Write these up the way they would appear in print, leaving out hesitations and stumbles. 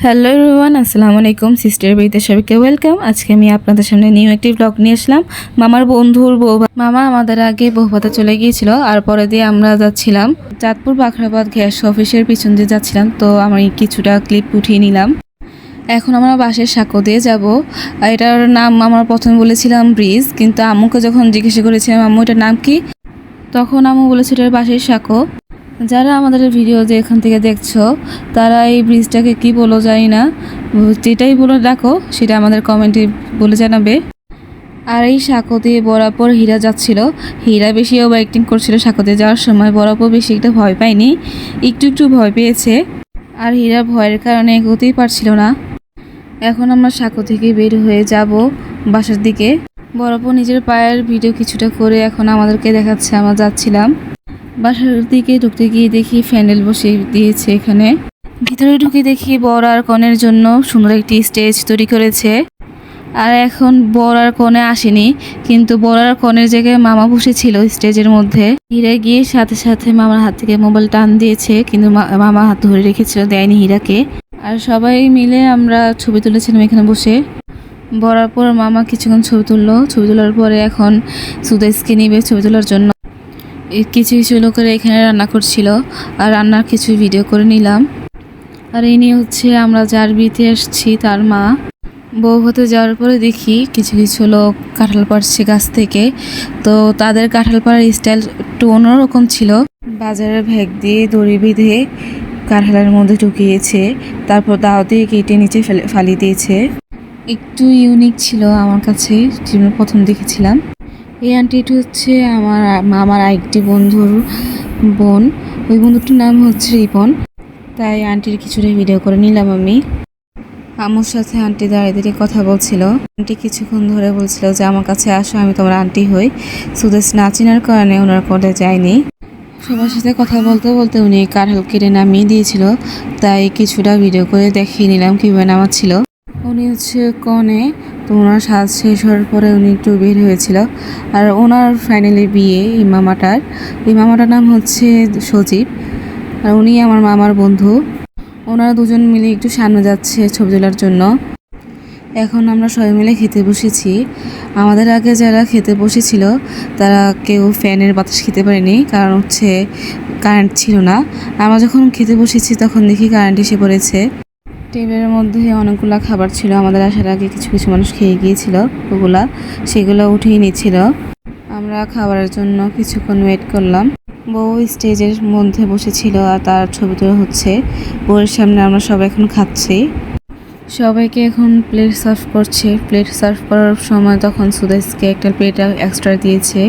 Hello everyone, আসসালামু আলাইকুম। Sister বাড়িতে সবাইকে ওয়েলকাম। আজকে আমি আপনাদের সামনে নিউ একটি ব্লগ নিয়ে আসলাম। মামার বন্ধুর বউ, মামা আমাদের আগে বউভাতে চলে গিয়েছিল, আর পরে দিয়ে আমরা যাচ্ছিলাম চাঁদপুর বাখরাবাদ গ্যাস অফিসের পিছন দিয়ে যাচ্ছিলাম। তো আমি কিছুটা ক্লিপ উঠিয়ে নিলাম। এখন আমরা বাসের সাঁকো দিয়ে যাব। এটার নাম আমরা প্রথমে বলেছিলাম ব্রিজ, কিন্তু আম্মুকে যখন জিজ্ঞাসা করেছিলাম আম্মু এটার নাম কি, তখন আম্মু বলেছিল এটার বাসের সাঁকো। যারা আমাদের ভিডিও যে এখান থেকে দেখছো তারা এই ব্রিজটাকে কি বলো জানি না, যেটাই বলে ডাকো সেটা আমাদের কমেন্টে বলে জানাবে। আর এই সাঁকো দিয়ে বরাবর হীরা যাচ্ছিল। হীরা বেশি ওভার অ্যাক্টিং করছিল সাঁকো দিয়ে যাওয়ার সময়। বরাবর বেশি একটা ভয় পায়নি, একটু একটু ভয় পেয়েছে। আর হীরা ভয়ের কারণে এগোতেই পারছিল না। এখন আমরা সাঁকো থেকে বের হয়ে যাব বাসার দিকে। বরাবর নিজের পায়ের ভিডিও কিছুটা করে এখন আমাদেরকে দেখাচ্ছে। আমরা যাচ্ছিলাম বাসার দিকে। ঢুকতে গিয়ে দেখি প্যান্ডেল বসে দিয়েছে এখানে। ভিতরে ঢুকে দেখি বর আর কনের জন্য সুন্দর একটি স্টেজ তৈরি করেছে। আর এখন বর আর কনে আসেনি, কিন্তু বর আর কনের জায়গায় মামা বসেছিল স্টেজের মধ্যে। হীরা গিয়ে সাথে সাথে মামার হাত থেকে মোবাইল টান দিয়েছে, কিন্তু মামা হাত ধরে রেখেছিল, দেয়নি হীরাকে। আর সবাই মিলে আমরা ছবি তুলেছিলাম এখানে বসে। বরার পর মামা কিছুক্ষণ ছবি তুললো। ছবি তোলার পরে এখন সুদেশকে নিবে ছবি তোলার জন্য। কিছু কিছু লোকেরা এখানে রান্না করছিল, আর রান্নার কিছু ভিডিও করে নিলাম। আর ইনি হচ্ছে আমরা যার বিয়েতে এসেছি তার মা। বউ হতে যাওয়ার পরে দেখি কিছু কিছু লোক কাঁঠাল পাড়ছে গাছ থেকে। তো তাদের কাঁঠাল পাড়ার স্টাইল একটু অন্যরকম ছিল। বাজারের ভ্যাগ দিয়ে দড়ি বেঁধে কাঁঠালের মধ্যে ঢুকিয়েছে, তারপর দাও দিয়ে কেটে নিচে ফালিয়ে দিয়েছে। একটু ইউনিক ছিল আমার কাছে, প্রথম দেখেছিলাম। এই আন্টিটি হচ্ছে আমার মামার আরেকটি বন্ধুর বোন। ওই বন্ধুটির নাম হচ্ছে রিপন। তাই আন্টির কিছুটা ভিডিও করে নিলাম আমি। আমার সাথে আন্টি দাঁড়িয়ে দাঁড়িয়ে কথা বলছিল। আন্টি কিছুক্ষণ ধরে বলছিল যে আমার কাছে আসো, আমি তোমার আন্টি হই। সুদেশ না চেনার কারণে ওনার কোলে যায়নি। সবার সাথে কথা বলতে বলতে উনি কাঁঠাল কেটে নামিয়ে দিয়েছিল, তাই কিছুটা ভিডিও করে দেখিয়ে নিলাম কীভাবে নামাচ্ছিল। উনি হচ্ছে কনে। তো ওনার সাজ শেষ হওয়ার পরে উনি একটু বের হয়েছিল। আর ওনার ফাইনালি বিয়ে এই মামাটার নাম হচ্ছে সজীব। আর উনি আমার মামার বন্ধু। ওনারা দুজন মিলে একটু সামনে যাচ্ছে ছবি তোলার জন্য। এখন আমরা সবাই মিলে খেতে বসেছি। আমাদের আগে যারা খেতে বসেছিল তারা কেউ ফ্যানের বাতাস খেতে পারেনি, কারণ হচ্ছে কারেন্ট ছিল না। আমরা যখন খেতে বসেছি তখন দেখি কারেন্ট এসে পড়েছে। টেবিলের মধ্যে অনেকগুলো খাবার ছিল। আমাদের আসার আগে কিছু কিছু মানুষ খেয়ে গিয়েছিল, সেগুলো উঠিয়ে নিচ্ছিল। আমরা খাবারের জন্য কিছুক্ষণ ওয়েট করলাম। বউ স্টেজের মধ্যে বসেছিল আর তার ছবি তোলা হচ্ছে। বউয়ের সামনে আমরা সবাই এখন খাচ্ছি। সবাইকে এখন প্লেট সার্ভ করছে। প্লেট সার্ভ করার সময় তখন সুদেশকে একটা প্লেট এক্সট্রা দিয়েছে।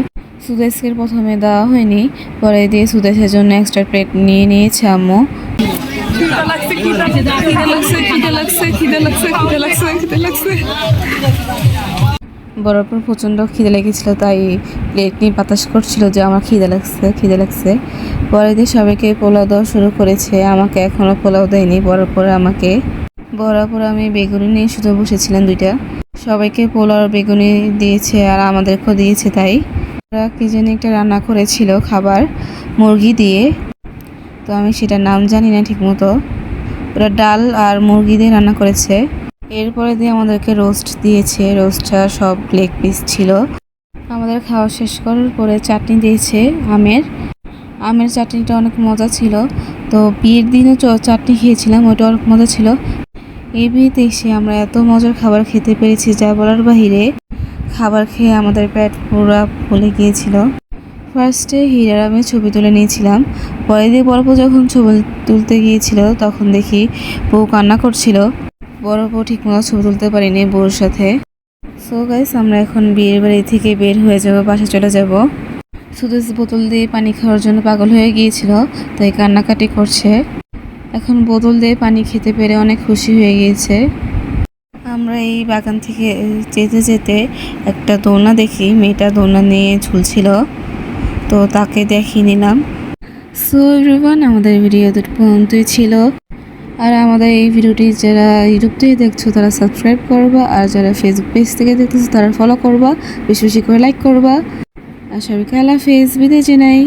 সুদেশকে প্রথমে দেওয়া হয়নি, পরে দিয়ে সুদেশের জন্য এক্সট্রা প্লেট নিয়ে নিয়েছে আম্মু। বরাবর প্রচণ্ড খিদে লেগেছিল, তাই প্লেট নিয়ে বাতাস করছিল যে আমার খিদে লাগছে। পরে দিয়ে সবাইকে পোলাও দেওয়া শুরু করেছে। আমাকে এখনও পোলাও দেয়নি। বরাবর আমি বেগুনি নিয়ে শুধু বসেছিলাম দুইটা। সবাইকে পোলাও আর বেগুনি দিয়েছে, আর আমাদেরকেও দিয়েছে। তাই ওরা কি জানি একটা রান্না করেছিল খাবার মুরগি দিয়ে, তো আমি সেটার নাম জানি না ঠিক মতো। ওরা ডাল আর মুরগি দিয়ে রান্না করেছে। এরপরে দিয়ে আমাদেরকে রোস্ট দিয়েছে। রোস্টটা সব লেগ পিস ছিল। আমাদের খাওয়া শেষ করার পরে চাটনি দিয়েছে আমের চাটনিটা অনেক মজা ছিল। তো বিয়ের দিনও চাটনি খেয়েছিলাম, ওইটা অনেক মজা ছিল। এই বিয়েতে এসে আমরা এত মজার খাবার খেতে পেরেছি যা বলার বাহিরে। খাবার খেয়ে আমাদের পেট পুরো ফুলে গিয়েছিল। ফার্স্টে হীরার আমি ছবি তুলে নিয়েছিলাম। পরে দিয়ে বড় যখন ছবি তুলতে গিয়েছিল তখন দেখি বউ কান্না করছিল। বড় বউ ঠিক মতো ছবি তুলতে পারিনি বউর সাথে। সো গাইস, আমরা এখন বিয়ের বাড়ি থেকে বের হয়ে যাব, বাসা চলে যাব। শুধু বোতল দিয়ে পানি খাওয়ার জন্য পাগল হয়ে গিয়েছিল, তাই কান্নাকাটি করছে। এখন বোতল দিয়ে পানি খেতে পেরে অনেক খুশি হয়ে গিয়েছে। আমরা এই বাগান থেকে যেতে যেতে একটা দোলনা দেখি, মেয়েটা দোলনা নিয়ে ঝুলছিল, তো তাকে দেখিয়ে নিলাম। সো এভরিওয়ান, আমাদের ভিডিও দুটো পর্যন্তই ছিল। আর আমাদের এই ভিডিওটি যারা ইউটিউব থেকে দেখছো তারা সাবস্ক্রাইব করবা, আর যারা ফেসবুক পেজ থেকে দেখতেছো তারা ফলো করবা, বেশি বেশি করে লাইক করবা। আর সবাইকে আল্লাহ হাফেজ, বিদায় জানাই।